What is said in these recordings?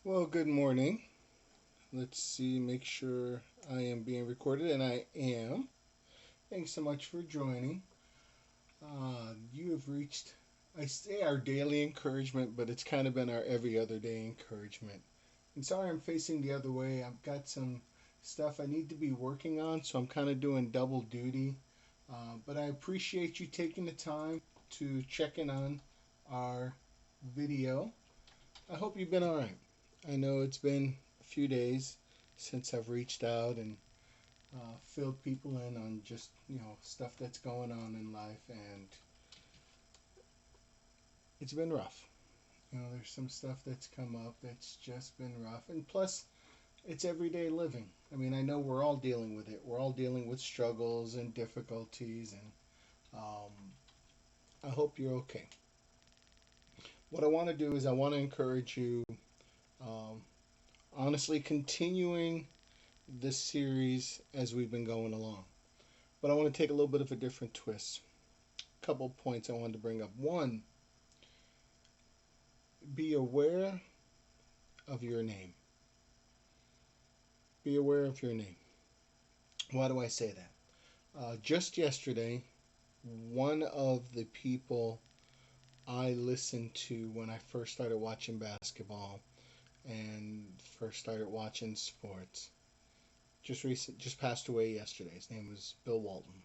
Well, good morning. Let's see, make sure I am being recorded, and I am. Thanks so much for joining. You have reached, I say our daily encouragement, but it's kind of been our every other day encouragement. And sorry I'm facing the other way. I've got some stuff I need to be working on, so I'm kind of doing double duty. But I appreciate you taking the time to check in on our video. I hope you've been all right. I know it's been a few days since I've reached out and filled people in on just stuff that's going on in life, and it's been rough. There's some stuff that's come up that's just been rough, and plus, it's everyday living. I mean, I know we're all dealing with it. We're all dealing with struggles and difficulties, and I hope you're okay. What I want to do is I want to encourage you, um, honestly, continuing this series as we've been going along. But I want to take a little bit of a different twist. A couple points I wanted to bring up. One, be aware of your name. Be aware of your name. Why do I say that? Just yesterday, one of the people I listened to when I first started watching basketball and first started watching sports just passed away yesterday. His name was Bill Walton.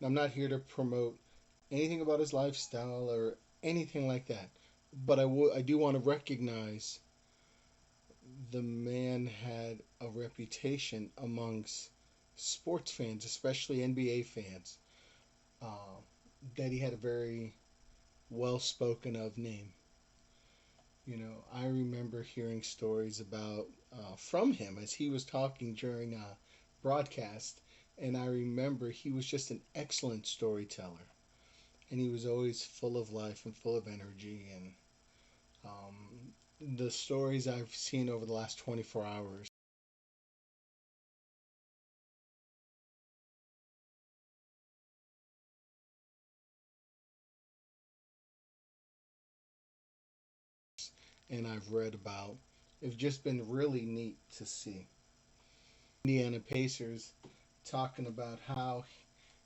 Now, I'm not here to promote anything about his lifestyle or anything like that, but I do want to recognize the man had a reputation amongst sports fans, especially NBA fans, uh, that he had a very well spoken of name. I remember hearing stories about from him as he was talking during a broadcast, and I remember he was just an excellent storyteller, and he was always full of life and full of energy. And the stories I've seen over the last 24 hours and I've read about have just been really neat to see. Indiana Pacers talking about how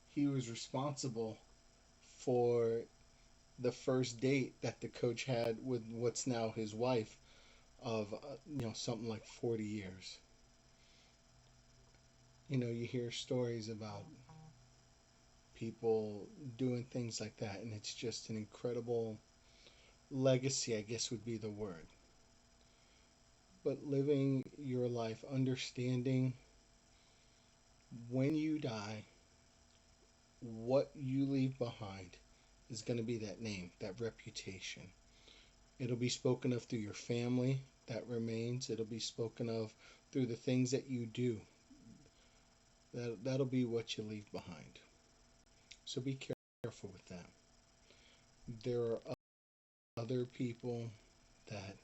he was responsible for the first date that the coach had with what's now his wife of something like 40 years. You hear stories about people doing things like that, and it's just an incredible legacy, I guess would be the word. But living your life understanding when you die, what you leave behind is going to be that name, that reputation. It'll be spoken of through your family that remains. It'll be spoken of through the things that you do. That'll be what you leave behind. So be careful with that. There are other people that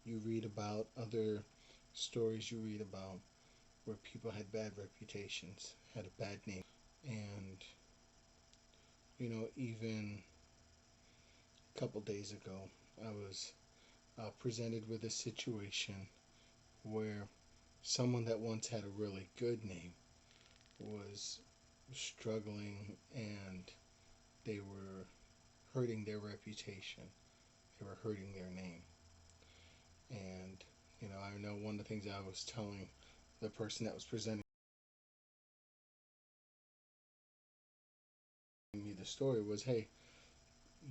you read about, other stories you read about, where people had bad reputations, had a bad name. And, even a couple days ago, I was presented with a situation where someone that once had a really good name was struggling, and they were hurting their reputation. They were hurting their name. And, I know one of the things I was telling the person that was presenting me the story was, hey,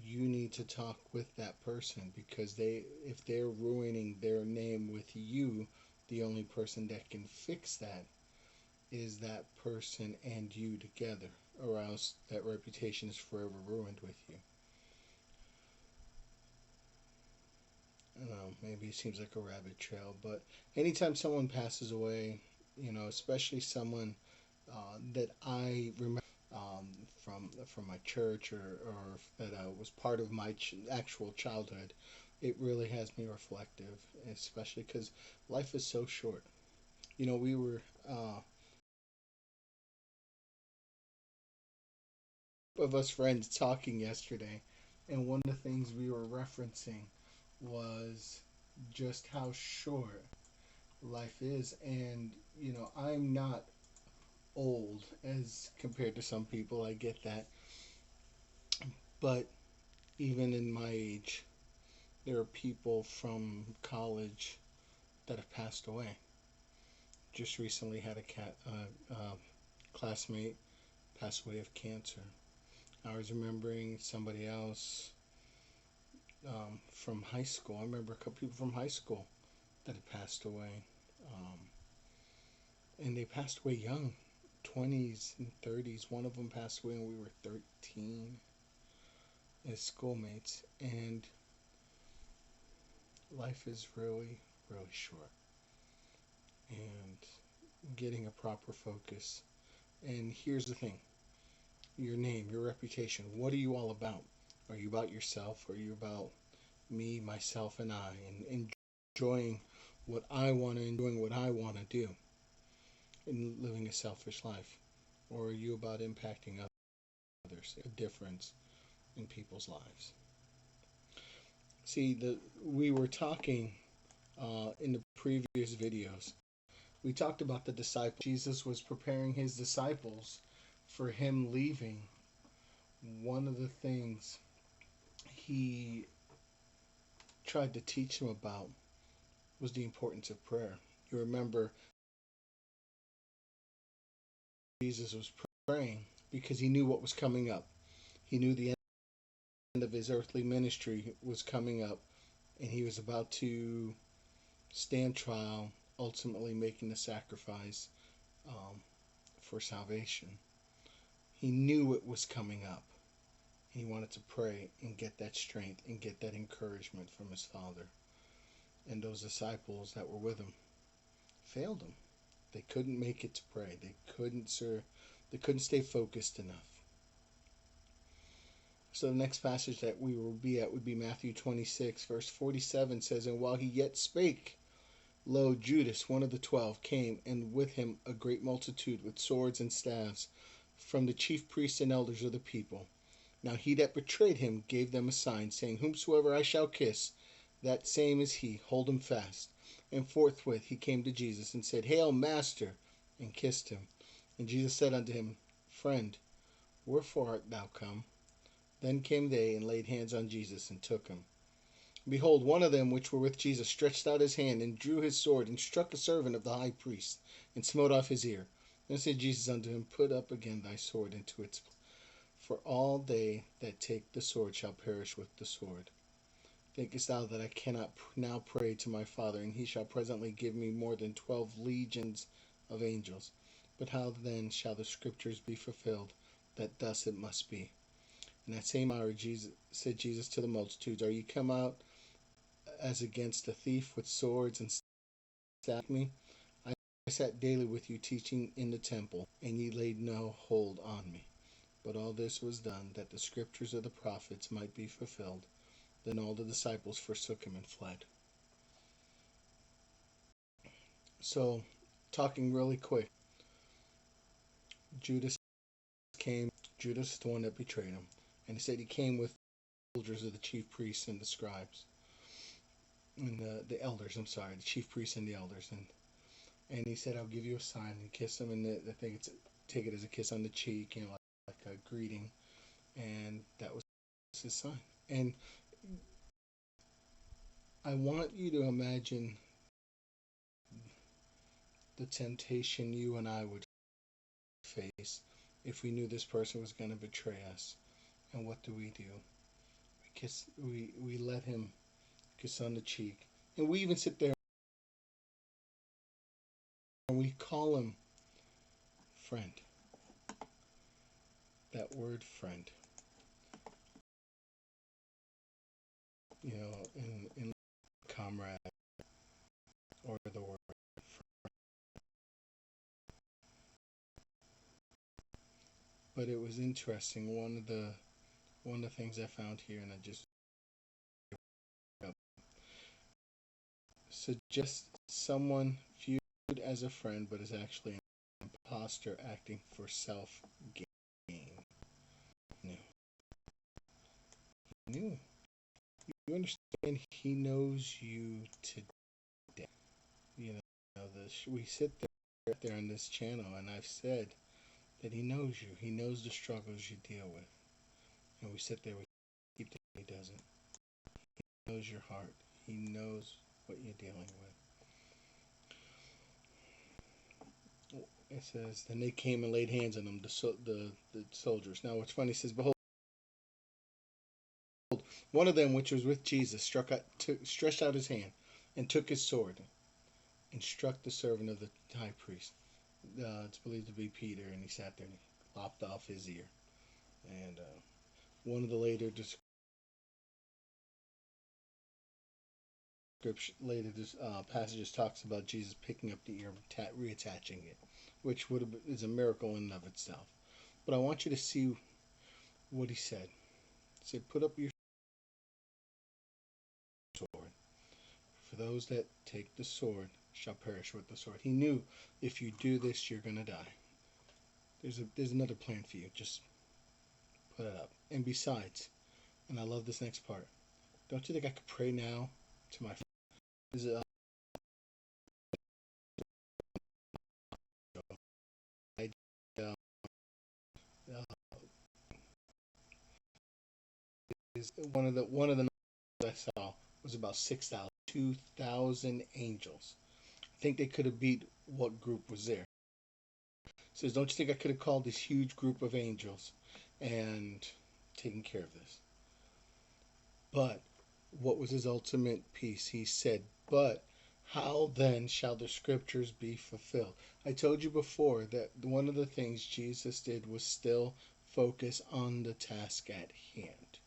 you need to talk with that person because if they're ruining their name with you, the only person that can fix that is that person and you together, or else that reputation is forever ruined with you. I don't know, maybe it seems like a rabbit trail, but anytime someone passes away, especially someone that I remember from my church, or that was part of my actual childhood, it really has me reflective, especially because life is so short. We were of us friends talking yesterday, and one of the things we were referencing was just how short life is. And I'm not old as compared to some people, I get that, but even in my age, there are people from college that have passed away. Just recently had a classmate pass away of cancer. I was remembering somebody else from high school. I remember a couple people from high school that had passed away, um, and they passed away young, 20s and 30s. One of them passed away when we were 13 as schoolmates, and life is really, really short. And getting a proper focus. And here's the thing: your name, your reputation. What are you all about? Are you about yourself? Are you about me, myself, and I, and enjoying what I want to, and doing what I want to do, and living a selfish life? Or are you about impacting others, a difference in people's lives? See, we were talking in the previous videos. We talked about the disciples. Jesus was preparing his disciples for him leaving. One of the things he tried to teach them about was the importance of prayer. You remember Jesus was praying because he knew what was coming up. He knew the end of his earthly ministry was coming up, and he was about to stand trial, ultimately making the sacrifice um, for salvation. He knew it was coming up. He wanted to pray and get that strength and get that encouragement from his Father. And those disciples that were with him failed him. They couldn't make it to pray. They couldn't stay focused enough. So the next passage that we will be at would be Matthew 26, verse 47 says, "And while he yet spake, lo, Judas, one of the 12, came, and with him a great multitude with swords and staves, from the chief priests and elders of the people. Now he that betrayed him gave them a sign, saying, Whomsoever I shall kiss, that same is he, hold him fast. And forthwith he came to Jesus, and said, Hail, Master, and kissed him. And Jesus said unto him, Friend, wherefore art thou come? Then came they, and laid hands on Jesus, and took him. Behold, one of them which were with Jesus stretched out his hand, and drew his sword, and struck a servant of the high priest, and smote off his ear. Then said Jesus unto him, Put up again thy sword into its place. For all they that take the sword shall perish with the sword. Thinkest thou that I cannot now pray to my Father, and he shall presently give me more than 12 legions of angels? But how then shall the scriptures be fulfilled, that thus it must be? In that same hour said Jesus to the multitudes, Are ye come out as against a thief with swords and stabbed me? I sat daily with you teaching in the temple, and ye laid no hold on me. But all this was done, that the scriptures of the prophets might be fulfilled. Then all the disciples forsook him and fled." So, talking really quick, Judas came. Judas is the one that betrayed him. And he said he came with soldiers of the chief priests and the scribes. And the elders, I'm sorry, the chief priests and the elders. And he said, I'll give you a sign, and kiss him. And I think take it as a kiss on the cheek, like a greeting. And that was his sign. And I want you to imagine the temptation you and I would face if we knew this person was going to betray us. And what do? We let him kiss on the cheek. And we even sit there and we call him friend. That word friend. In comrade or the word. But it was interesting. One of the things I found here, and I just suggests someone viewed as a friend, but is actually an imposter acting for self gain. No, no. You understand? He knows you today. You we sit there on this channel, and I've said that he knows you. He knows the struggles you deal with, and we sit there. We keep thinking he doesn't. He knows your heart. He knows what you're dealing with. It says, then they came and laid hands on them, the soldiers. Now, what's funny, it says, behold, one of them, which was with Jesus, stretched out his hand and took his sword and struck the servant of the high priest. It's believed to be Peter, and he sat there and he lopped off his ear. And one of the passages talks about Jesus picking up the ear and reattaching it, which is a miracle in and of itself. But I want you to see what he said. He said, put up your sword. For those that take the sword shall perish with the sword. He knew if you do this, you're going to die. There's another plan for you. Just put it up. And besides, and I love this next part, don't you think I could pray now to my is it, is one of the numbers I saw was about 6,000, 2,000 angels. I think they could have beat what group was there. It says, don't you think I could have called this huge group of angels and taken care of this? But what was his ultimate piece? He said, but how then shall the scriptures be fulfilled? I told you before that one of the things Jesus did was still focus on the task at hand.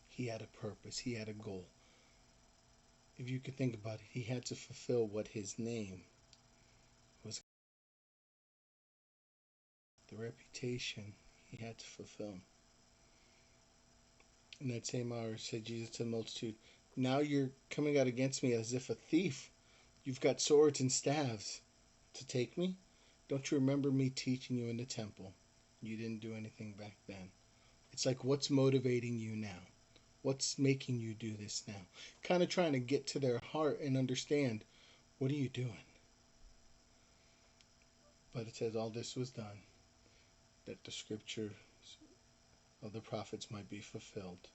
He had a purpose, he had a goal. If you could think about it, he had to fulfill what his name was. The reputation he had to fulfill. In that same hour, said Jesus to the multitude, now you're coming out against me as if a thief. You've got swords and staves to take me? Don't you remember me teaching you in the temple? You didn't do anything back then. It's like, what's motivating you now? What's making you do this now? Kind of trying to get to their heart and understand, what are you doing? But it says all this was done, that the scripture of the prophets might be fulfilled.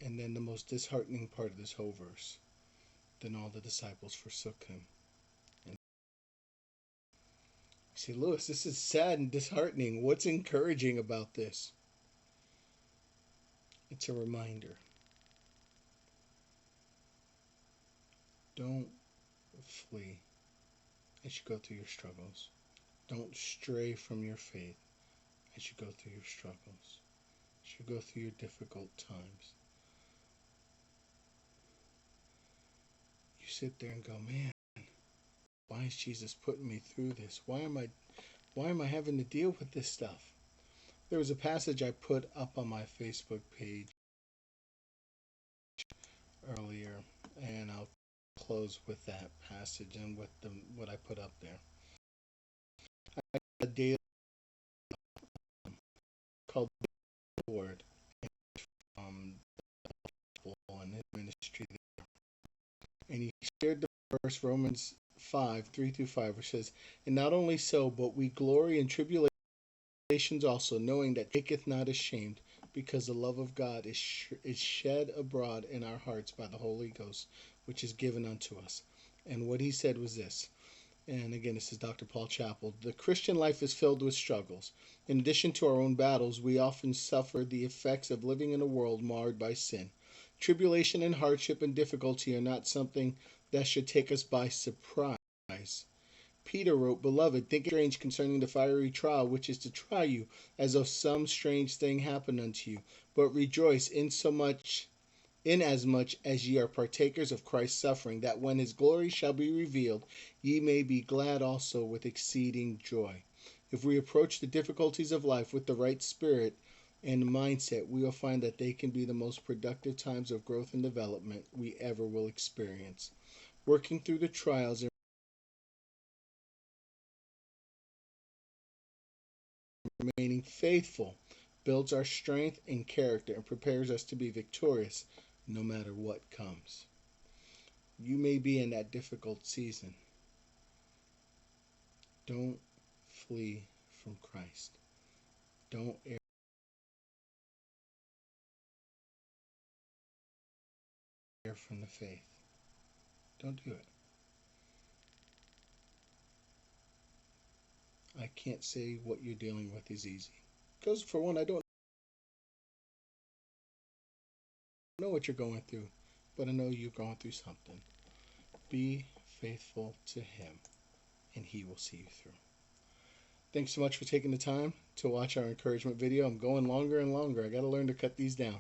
And then the most disheartening part of this whole verse, then all the disciples forsook him. And you say, Lewis, this is sad and disheartening. What's encouraging about this? It's a reminder. Don't flee as you go through your struggles. Don't stray from your faith as you go through your struggles, as you go through your difficult times. You sit there and go, man, why is Jesus putting me through this? Why am I having to deal with this stuff? There was a passage I put up on my Facebook page earlier, and I'll close with that passage and with what I put up there. I got a daily called the Word from and his ministry there, and he shared the verse Romans 5:3-5, which says, "And not only so, but we glory in tribulations also, knowing that taketh not ashamed, because the love of God is shed abroad in our hearts by the Holy Ghost, which is given unto us." And what he said was this: And again, this is Dr. Paul Chappell. The Christian life is filled with struggles. In addition to our own battles, we often suffer the effects of living in a world marred by sin. Tribulation and hardship and difficulty are not something that should take us by surprise. Peter wrote, Beloved, think it strange concerning the fiery trial which is to try you, as though some strange thing happened unto you. But rejoice inasmuch as ye are partakers of Christ's suffering, that when his glory shall be revealed, ye may be glad also with exceeding joy. If we approach the difficulties of life with the right spirit and mindset, we will find that they can be the most productive times of growth and development we ever will experience. Working through the trials and remaining faithful builds our strength and character and prepares us to be victorious no matter what comes. You may be in that difficult season. Don't flee from Christ. Don't err from the faith. Don't do it. I can't say what you're dealing with is easy. Because, for one, I don't know what you're going through, but I know you're going through something. Be faithful to Him, and He will see you through. Thanks so much for taking the time to watch our encouragement video. I'm going longer and longer. I got to learn to cut these down,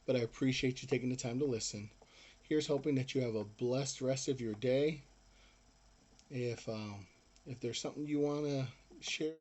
but I appreciate you taking the time to listen. Here's hoping that you have a blessed rest of your day. If there's something you want to share